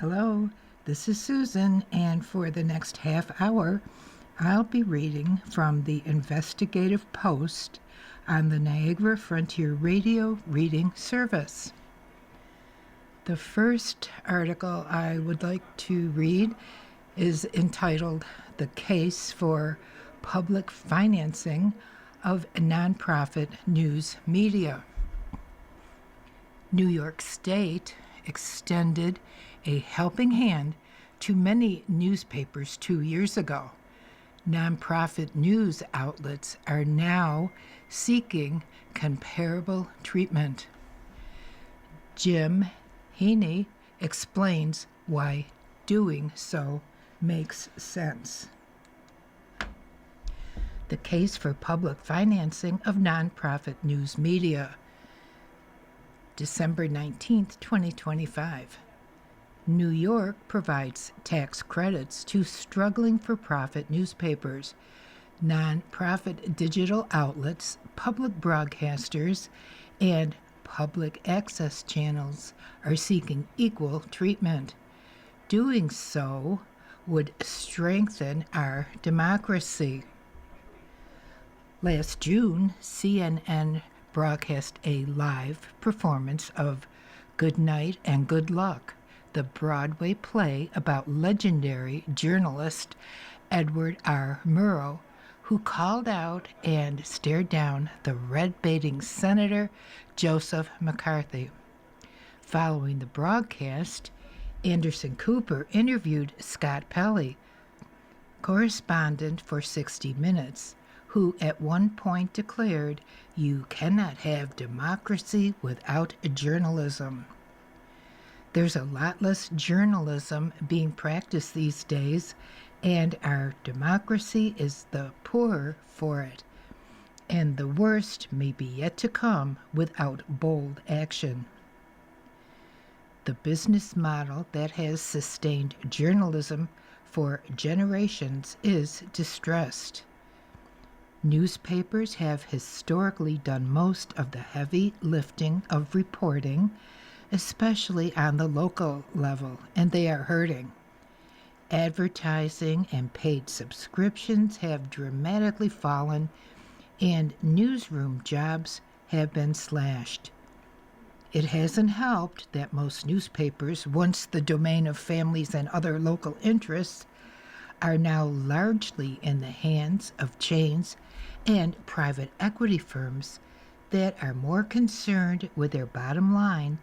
Hello, this is Susan, and for the next half hour, I'll be reading from the Investigative Post on the Niagara Frontier Radio Reading Service. The first article I would like to read is entitled "The Case for Public Financing of Nonprofit News Media." New York State extended a helping hand to many newspapers 2 years ago. Nonprofit news outlets are now seeking comparable treatment. Jim Heaney explains why doing so makes sense. The case for public financing of nonprofit news media. December 19th, 2025. New York provides tax credits to struggling for-profit newspapers, nonprofit digital outlets, public broadcasters, and public access channels are seeking equal treatment. Doing so would strengthen our democracy. Last June, CNN broadcast a live performance of Good Night and Good Luck, the Broadway play about legendary journalist Edward R. Murrow, who called out and stared down the red-baiting Senator Joseph McCarthy. Following the broadcast, Anderson Cooper interviewed Scott Pelley, correspondent for 60 Minutes, who at one point declared, "You cannot have democracy without journalism." There's a lot less journalism being practiced these days, and our democracy is the poorer for it. And the worst may be yet to come without bold action. The business model that has sustained journalism for generations is distressed. Newspapers have historically done most of the heavy lifting of reporting, especially on the local level, and they are hurting. Advertising and paid subscriptions have dramatically fallen, and newsroom jobs have been slashed. It hasn't helped that most newspapers, once the domain of families and other local interests, are now largely in the hands of chains and private equity firms that are more concerned with their bottom line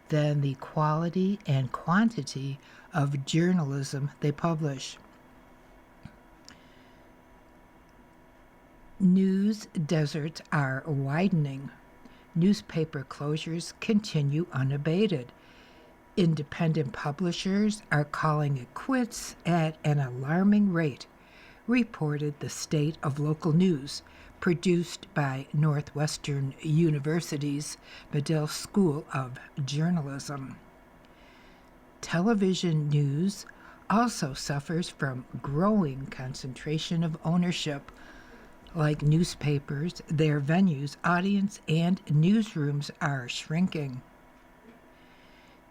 than the quality and quantity of journalism they publish. News deserts are widening. Newspaper closures continue unabated. Independent publishers are calling it quits at an alarming rate, reported the State of Local News, produced by Northwestern University's Medill School of Journalism. Television news also suffers from growing concentration of ownership. Like newspapers, their venues, audience, and newsrooms are shrinking.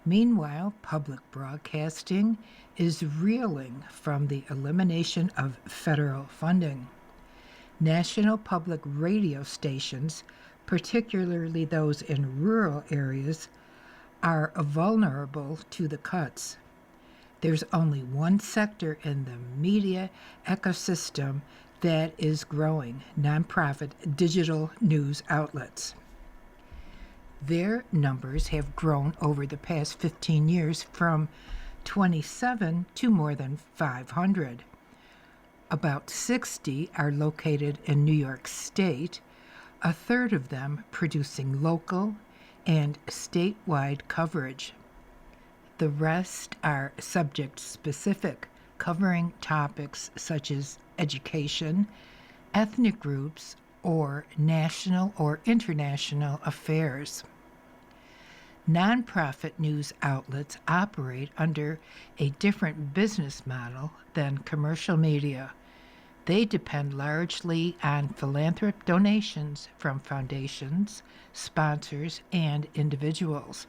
Meanwhile, public broadcasting is reeling from the elimination of federal funding. National public radio stations, particularly those in rural areas, are vulnerable to the cuts. There's only one sector in the media ecosystem that is growing: nonprofit digital news outlets. Their numbers have grown over the past 15 years from 27 to more than 500. About 60 are located in New York State, a third of them producing local and statewide coverage. The rest are subject-specific, covering topics such as education, ethnic groups, or national or international affairs. Nonprofit news outlets operate under a different business model than commercial media. They depend largely on philanthropic donations from foundations, sponsors, and individuals.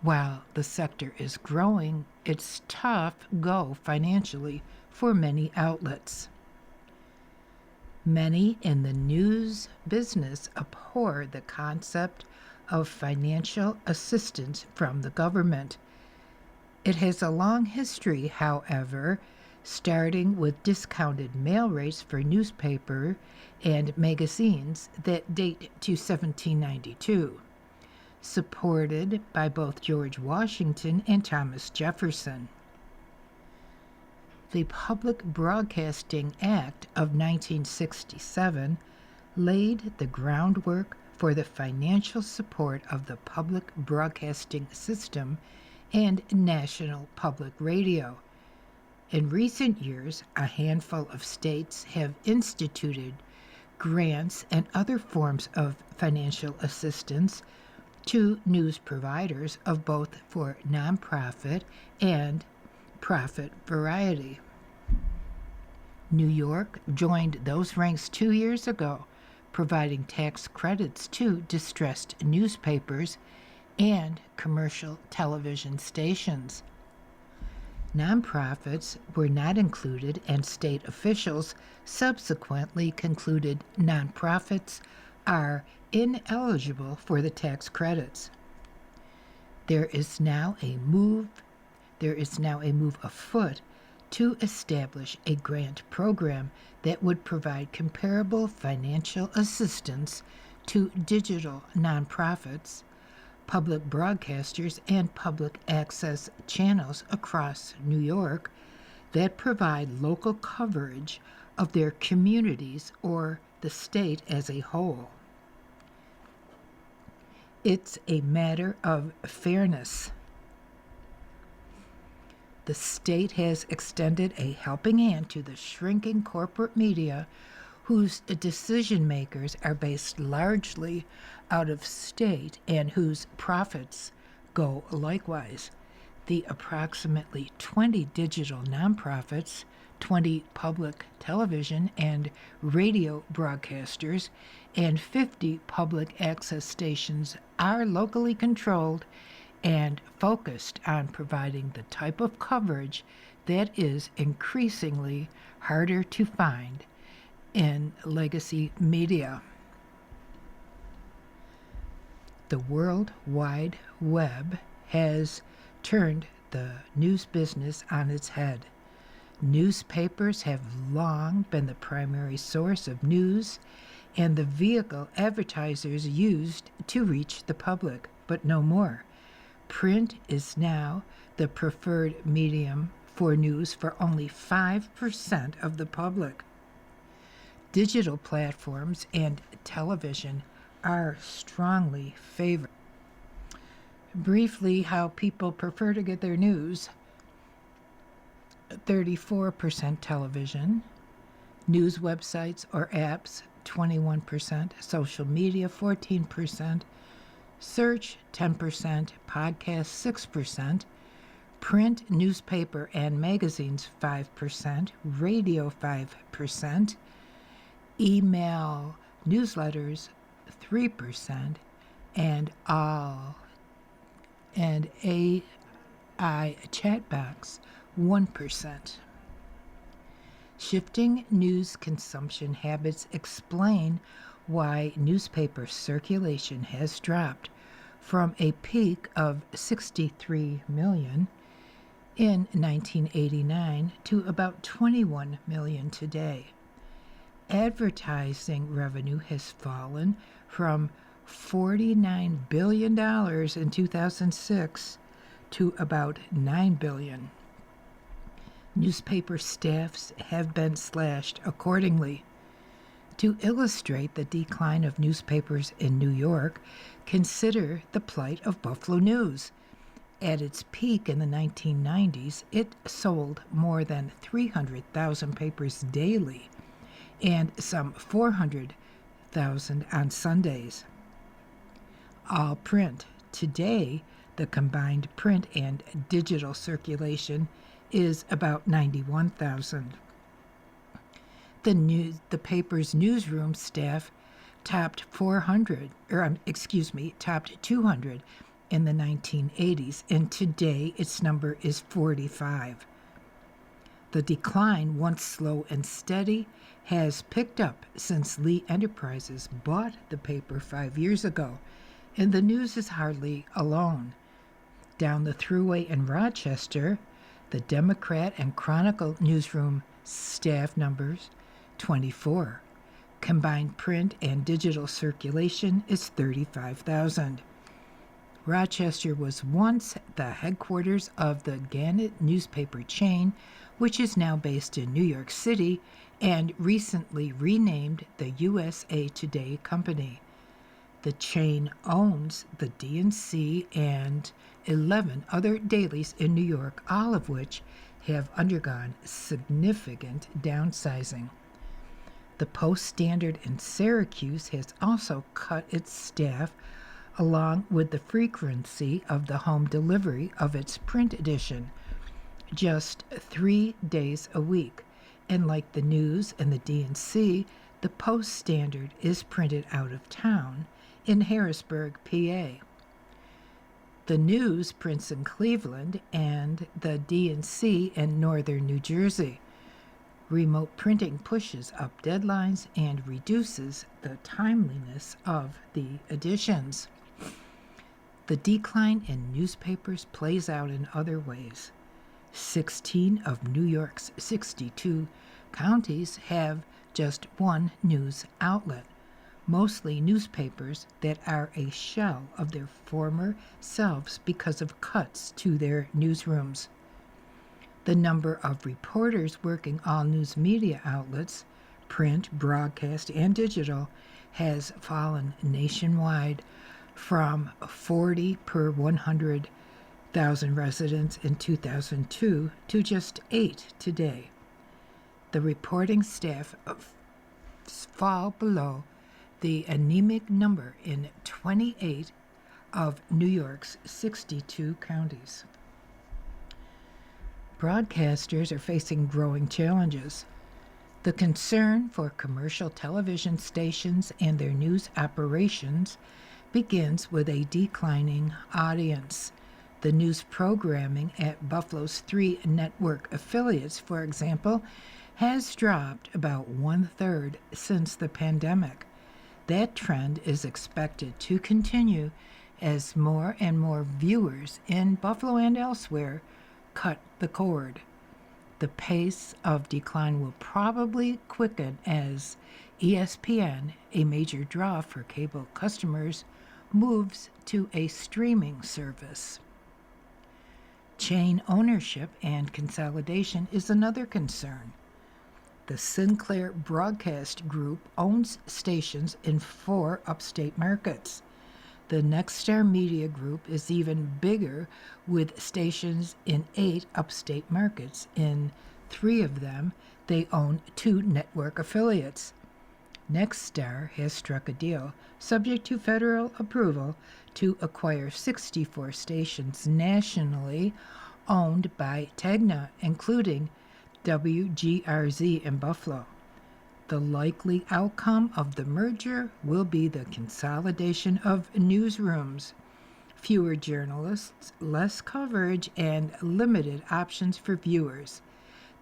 While the sector is growing, it's tough go financially for many outlets. Many in the news business abhor the concept of financial assistance from the government. It has a long history, however, starting with discounted mail rates for newspaper and magazines that date to 1792, supported by both George Washington and Thomas Jefferson. The Public Broadcasting Act of 1967 laid the groundwork for the financial support of the public broadcasting system and national public radio. In recent years, a handful of states have instituted grants and other forms of financial assistance to news providers of both for nonprofit and profit variety. New York joined those ranks 2 years ago, providing tax credits to distressed newspapers and commercial television stations. Nonprofits were not included, and state officials subsequently concluded nonprofits are ineligible for the tax credits. There is now a move afoot to establish a grant program that would provide comparable financial assistance to digital nonprofits, public broadcasters, and public access channels across New York that provide local coverage of their communities or the state as a whole. It's a matter of fairness. The state has extended a helping hand to the shrinking corporate media whose decision makers are based largely out of state and whose profits go likewise. The approximately 20 digital nonprofits, 20 public television and radio broadcasters, and 50 public access stations are locally controlled and focused on providing the type of coverage that is increasingly harder to find in legacy media. The World Wide Web has turned the news business on its head. Newspapers have long been the primary source of news and the vehicle advertisers used to reach the public, but no more. Print is now the preferred medium for news for only 5% of the public. Digital platforms and television are strongly favored. Briefly, how people prefer to get their news: 34% television, news websites or apps 21%, social media 14%, search 10%, podcasts 6%, print, newspaper, and magazines 5%, radio 5%, email, newsletters 3%, and AI chatbots 1%. Shifting news consumption habits explain why newspaper circulation has dropped from a peak of 63 million in 1989 to about 21 million today. Advertising revenue has fallen from $49 billion in 2006 to about $9 billion. Newspaper staffs have been slashed accordingly. To illustrate the decline of newspapers in New York, consider the plight of Buffalo News. At its peak in the 1990s, it sold more than 300,000 papers daily and some 400,000 on Sundays. All print. Today, the combined print and digital circulation is about 91,000. The paper's newsroom staff topped 200, in the 1980s, and today its number is 45. The decline, once slow and steady, has picked up since Lee Enterprises bought the paper 5 years ago, and the News is hardly alone. Down the Thruway in Rochester, the Democrat and Chronicle newsroom staff numbers 24. Combined print and digital circulation is 35,000. Rochester was once the headquarters of the Gannett newspaper chain, which is now based in New York City and recently renamed the USA Today Company. The chain owns the D&C and 11 other dailies in New York, all of which have undergone significant downsizing. The Post-Standard in Syracuse has also cut its staff, along with the frequency of the home delivery of its print edition, just 3 days a week. And like the News and the D&C, the Post-Standard is printed out of town in Harrisburg, PA. The News prints in Cleveland and the D&C in northern New Jersey. Remote printing pushes up deadlines and reduces the timeliness of the editions. The decline in newspapers plays out in other ways. 16 of New York's 62 counties have just one news outlet, mostly newspapers that are a shell of their former selves because of cuts to their newsrooms. The number of reporters working all news media outlets, print, broadcast, and digital, has fallen nationwide from 40 per 100,000 residents in 2002 to just 8 today. The reporting staff fall below the anemic number in 28 of New York's 62 counties. Broadcasters are facing growing challenges. The concern for commercial television stations and their news operations begins with a declining audience. The news programming at Buffalo's 3 network affiliates, for example, has dropped about 1/3 since the pandemic. That trend is expected to continue as more and more viewers in Buffalo and elsewhere cut the cord. The pace of decline will probably quicken as ESPN, a major draw for cable customers, moves to a streaming service. Chain ownership and consolidation is another concern. The Sinclair Broadcast Group owns stations in 4 upstate markets. The Nexstar Media Group is even bigger, with stations in 8 upstate markets. In 3 of them, they own 2 network affiliates. Nexstar has struck a deal, subject to federal approval, to acquire 64 stations nationally owned by Tegna, including WGRZ in Buffalo. The likely outcome of the merger will be the consolidation of newsrooms, fewer journalists, less coverage, and limited options for viewers.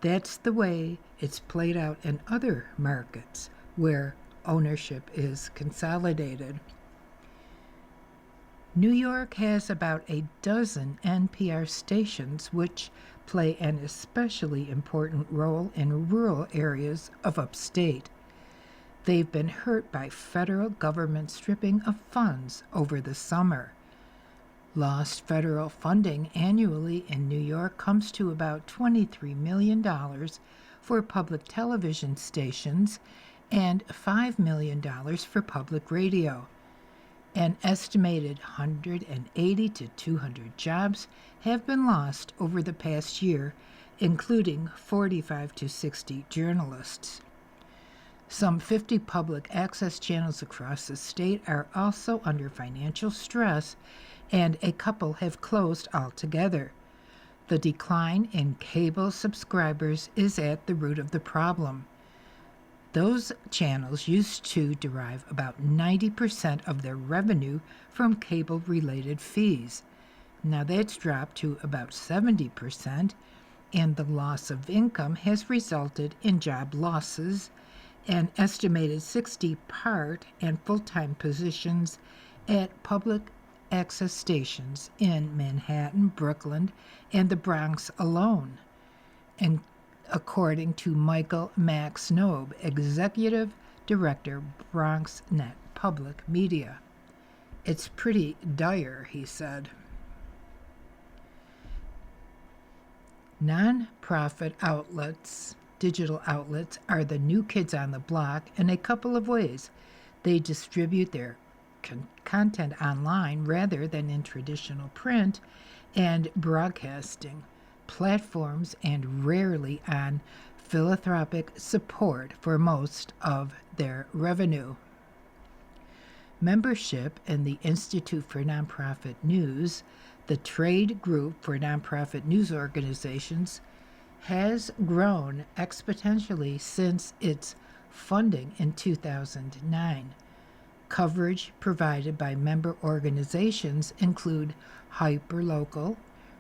That's the way it's played out in other markets where ownership is consolidated. New York has about a dozen NPR stations which play an especially important role in rural areas of upstate. They've been hurt by federal government stripping of funds over the summer. Lost federal funding annually in New York comes to about $23 million for public television stations and $5 million for public radio. An estimated 180 to 200 jobs have been lost over the past year, including 45 to 60 journalists. Some 50 public access channels across the state are also under financial stress, and a couple have closed altogether. The decline in cable subscribers is at the root of the problem. Those channels used to derive about 90% of their revenue from cable-related fees. Now that's dropped to about 70%, and the loss of income has resulted in job losses, an estimated 60 part and full-time positions at public access stations in Manhattan, Brooklyn, and the Bronx alone, and according to Michael Max Snobe, Executive Director, BronxNet Public Media. It's pretty dire, he said. Non-profit outlets, digital outlets, are the new kids on the block in a couple of ways. They distribute their content online rather than in traditional print and broadcasting platforms, and rarely on philanthropic support for most of their revenue. Membership in the Institute for Nonprofit News, the trade group for nonprofit news organizations, has grown exponentially since its funding in 2009. Coverage provided by member organizations include hyperlocal,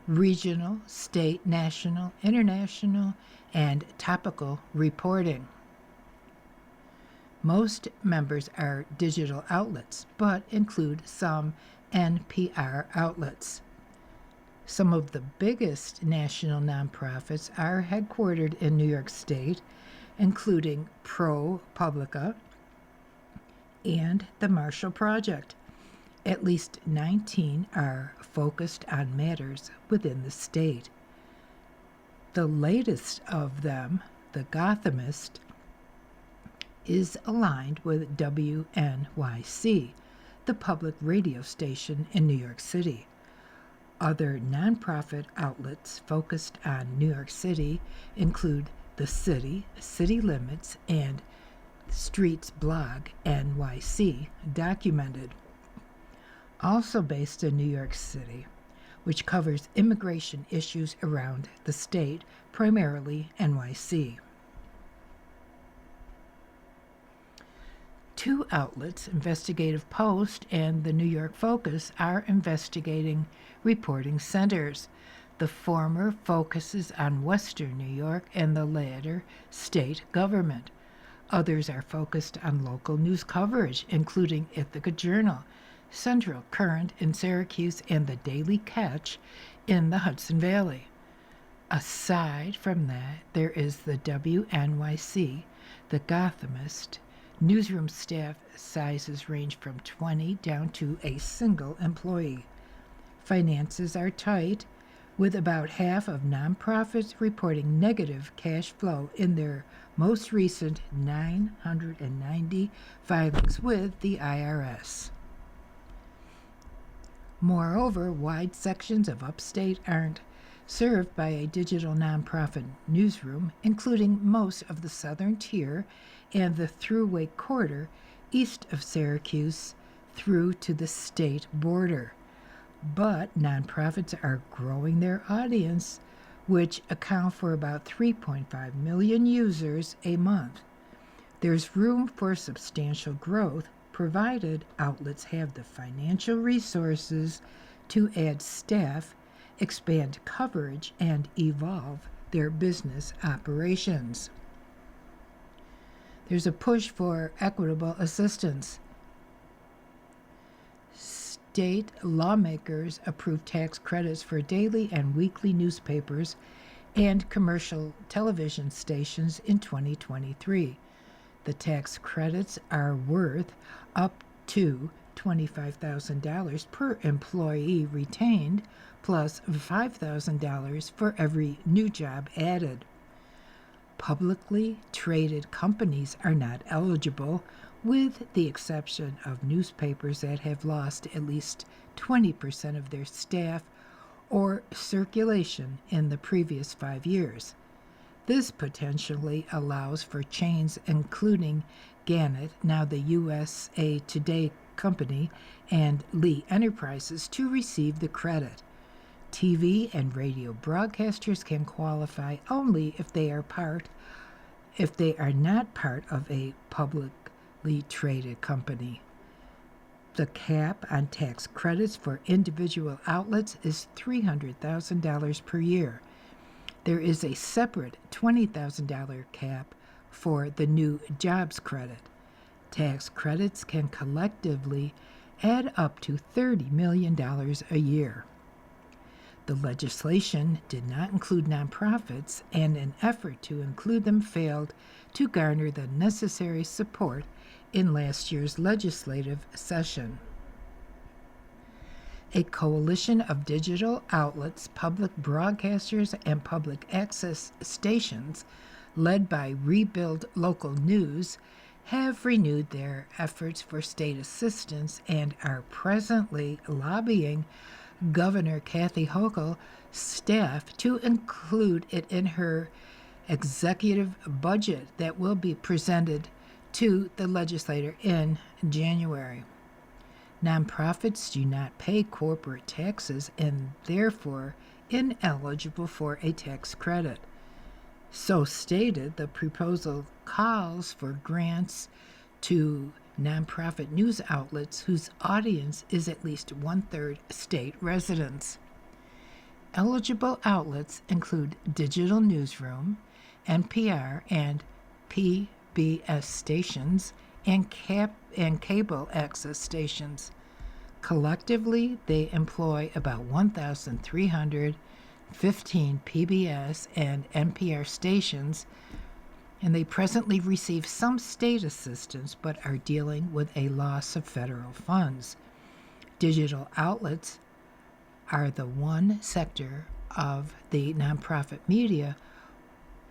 regional, state, national, international, and topical reporting. Most members are digital outlets, but include some NPR outlets. Some of the biggest national nonprofits are headquartered in New York State, including ProPublica and the Marshall Project. At least 19 are focused on matters within the state. The latest of them, The Gothamist, is aligned with WNYC, the public radio station in New York City. Other nonprofit outlets focused on New York City include The City, City Limits, and Streets blog, NYC Documented. Also based in New York City, which covers immigration issues around the state, primarily NYC. Two outlets, Investigative Post and the New York Focus, are investigating reporting centers. The former focuses on Western New York and the latter state government. Others are focused on local news coverage, including Ithaca Journal, Central Current in Syracuse, and the Daily Catch in the Hudson Valley. Aside from that, there is the WNYC, the Gothamist. Newsroom staff sizes range from 20 down to a single employee. Finances are tight, with about half of nonprofits reporting negative cash flow in their most recent 990 filings with the IRS. Moreover, wide sections of upstate aren't served by a digital nonprofit newsroom, including most of the southern tier and the thruway quarter east of Syracuse through to the state border. But nonprofits are growing their audience, which account for about 3.5 million users a month. There's room for substantial growth, provided outlets have the financial resources to add staff, expand coverage, and evolve their business operations. There's a push for equitable assistance. State lawmakers approved tax credits for daily and weekly newspapers and commercial television stations in 2023. The tax credits are worth up to $25,000 per employee retained, plus $5,000 for every new job added. Publicly traded companies are not eligible, with the exception of newspapers that have lost at least 20% of their staff or circulation in the previous 5 years. This potentially allows for chains including Gannett, now the USA Today Company, and Lee Enterprises to receive the credit. TV and radio broadcasters can qualify only if they are part if they are not part of a publicly traded company. The cap on tax credits for individual outlets is $300,000 per year. There is a separate $20,000 cap for the new jobs credit. Tax credits can collectively add up to $30 million a year. The legislation did not include nonprofits, and an effort to include them failed to garner the necessary support in last year's legislative session. A coalition of digital outlets, public broadcasters, and public access stations, led by Rebuild Local News, have renewed their efforts for state assistance and are presently lobbying Governor Kathy Hochul's staff to include it in her executive budget that will be presented to the legislature in January. Nonprofits do not pay corporate taxes and therefore ineligible for a tax credit. So stated, the proposal calls for grants to nonprofit news outlets whose audience is at least one-third state residents. Eligible outlets include Digital Newsroom, NPR, and PBS stations, and cable access stations. Collectively, they employ about 1,315 PBS and NPR stations, and they presently receive some state assistance but are dealing with a loss of federal funds. Digital outlets are the one sector of the nonprofit media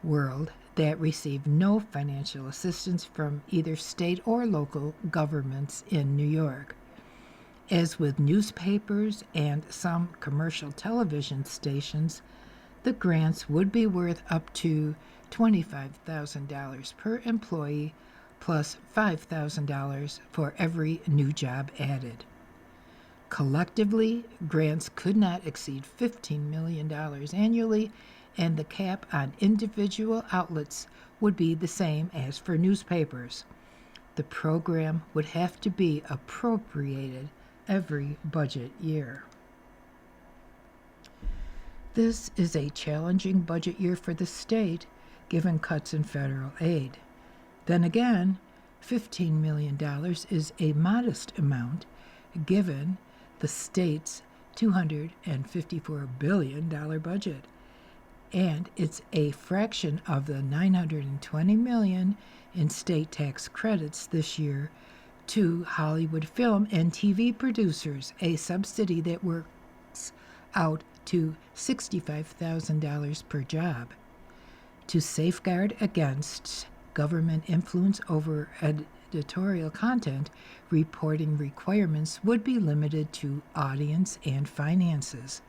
world that receive no financial assistance from either state or local governments in New York. As with newspapers and some commercial television stations, the grants would be worth up to $25,000 per employee plus $5,000 for every new job added. Collectively, grants could not exceed $15 million annually, and the cap on individual outlets would be the same as for newspapers. The program would have to be appropriated every budget year. This is a challenging budget year for the state, given cuts in federal aid. Then again, $15 million is a modest amount, given the state's $254 billion budget, and it's a fraction of the $920 million in state tax credits this year to Hollywood film and TV producers, a subsidy that works out to $65,000 per job. To safeguard against government influence over editorial content, reporting requirements would be limited to audience and finances.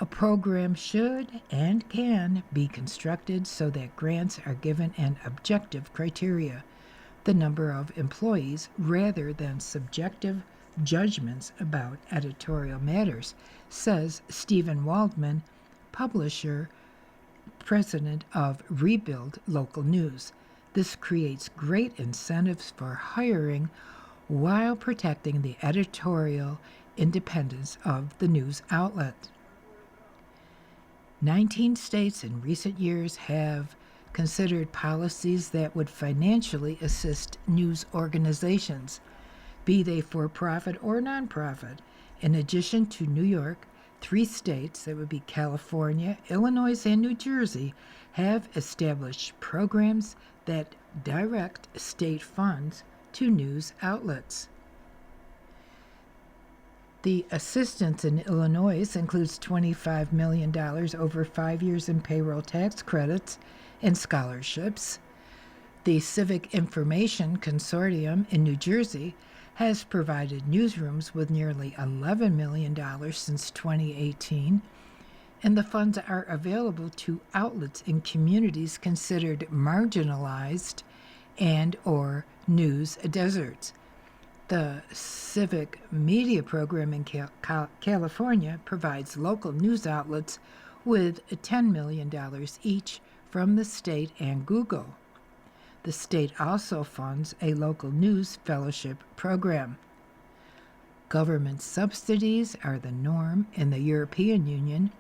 A program should and can be constructed so that grants are given an objective criteria, the number of employees, rather than subjective judgments about editorial matters, says Stephen Waldman, publisher, president of Rebuild Local News. This creates great incentives for hiring while protecting the editorial independence of the news outlet. 19 states in recent years have considered policies that would financially assist news organizations, be they for-profit or nonprofit. In addition to New York, 3 states, that would be California, Illinois, and New Jersey, have established programs that direct state funds to news outlets. The assistance in Illinois includes $25 million over 5 years in payroll tax credits and scholarships. The Civic Information Consortium in New Jersey has provided newsrooms with nearly $11 million since 2018, and the funds are available to outlets in communities considered marginalized and or news deserts. The Civic Media Program in California provides local news outlets with $10 million each from the state and Google. The state also funds a local news fellowship program. Government subsidies are the norm in the European Union.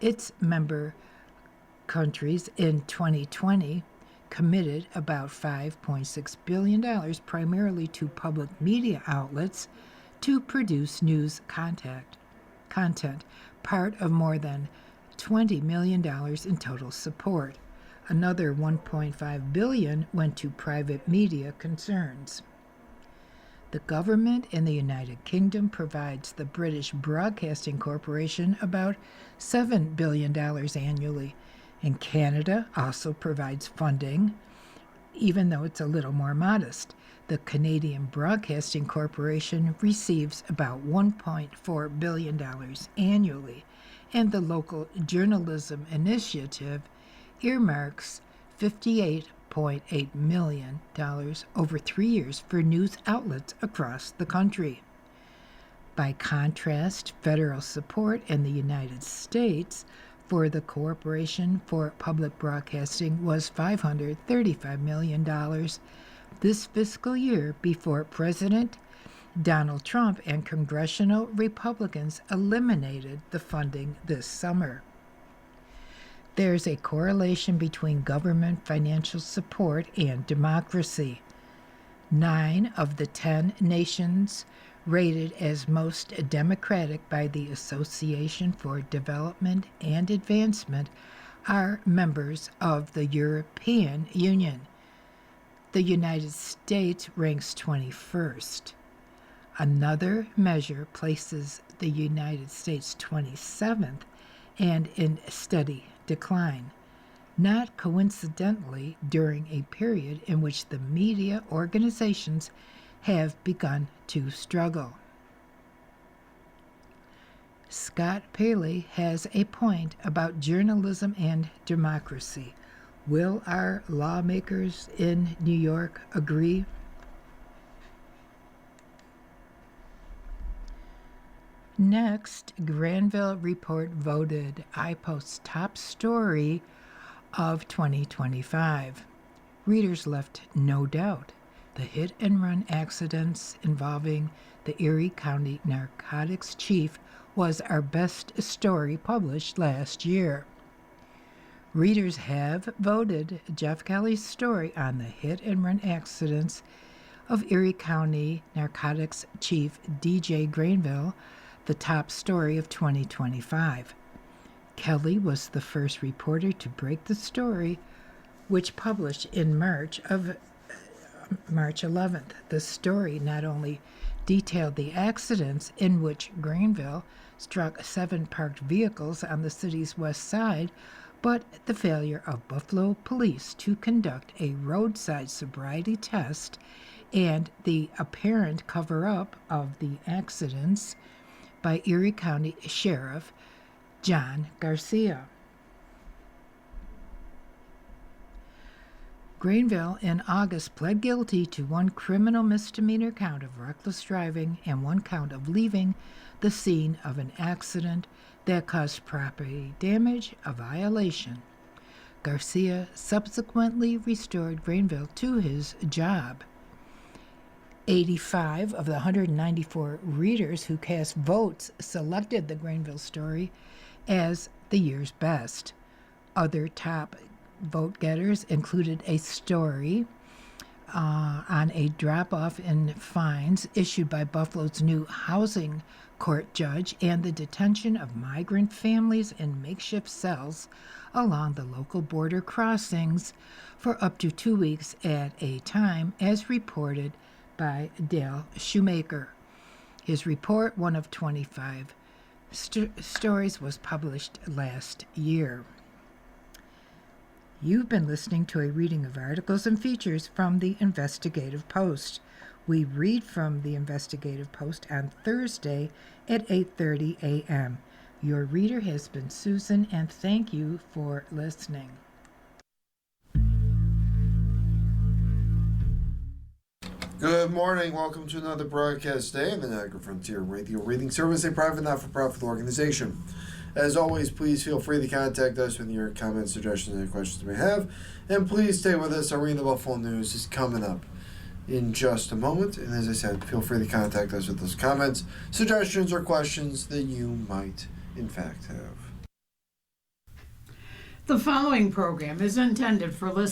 Its member countries in 2020 committed about $5.6 billion primarily to public media outlets to produce news content, part of more than $20 million in total support. Another $1.5 billion went to private media concerns. The government in the United Kingdom provides the British Broadcasting Corporation about $7 billion annually, and Canada also provides funding, even though it's a little more modest. The Canadian Broadcasting Corporation receives about $1.4 billion annually, and the Local Journalism Initiative earmarks $58.8 million over 3 years for news outlets across the country. By contrast, federal support in the United States for the Corporation for Public Broadcasting was $535 million this fiscal year before President Donald Trump and congressional Republicans eliminated the funding this summer. There's a correlation between government financial support and democracy. 9 of the 10 nations rated as most democratic by the Association for Development and Advancement are members of the European Union. The United States ranks 21st. Another measure places the United States 27th and in steady decline, not coincidentally during a period in which the media organizations have begun to struggle. Scott Paley has a point about journalism and democracy. Will our lawmakers in New York agree? Next, Granville Report voted iPost's top story of 2025. Readers left no doubt. The hit-and-run accidents involving the Erie County narcotics chief was our best story published last year. Readers have voted Jeff Kelly's story on the hit-and-run accidents of Erie County narcotics chief DJ Granville the top story of 2025. Kelly was the first reporter to break the story, which published in March 11th. The story not only detailed the accidents in which Granville struck 7 parked vehicles on the city's west side, but the failure of Buffalo police to conduct a roadside sobriety test and the apparent cover-up of the accidents by Erie County Sheriff John Garcia. Granville in August pled guilty to 1 criminal misdemeanor count of reckless driving and 1 count of leaving the scene of an accident that caused property damage, a violation. Garcia subsequently restored Granville to his job. 85 of the 194 readers who cast votes selected the Granville story as the year's best. Other top vote getters included a story on a drop-off in fines issued by Buffalo's new housing court judge and the detention of migrant families in makeshift cells along the local border crossings for up to 2 weeks at a time, as reported by Dale Shoemaker. His report, one of 25 stories, was published last year. You've been listening to a reading of articles and features from the Investigative Post. We read from the Investigative Post on Thursday at 8:30 a.m. Your reader has been Susan, and thank you for listening. Good morning. Welcome to another broadcast day of the Niagara Frontier Radio Reading Service, a private not-for-profit organization. As always, please feel free to contact us with your comments, suggestions, and questions you may have. And please stay with us. Arena Buffalo News is coming up in just a moment. And as I said, feel free to contact us with those comments, suggestions, or questions that you might, in fact, have. The following program is intended for listeners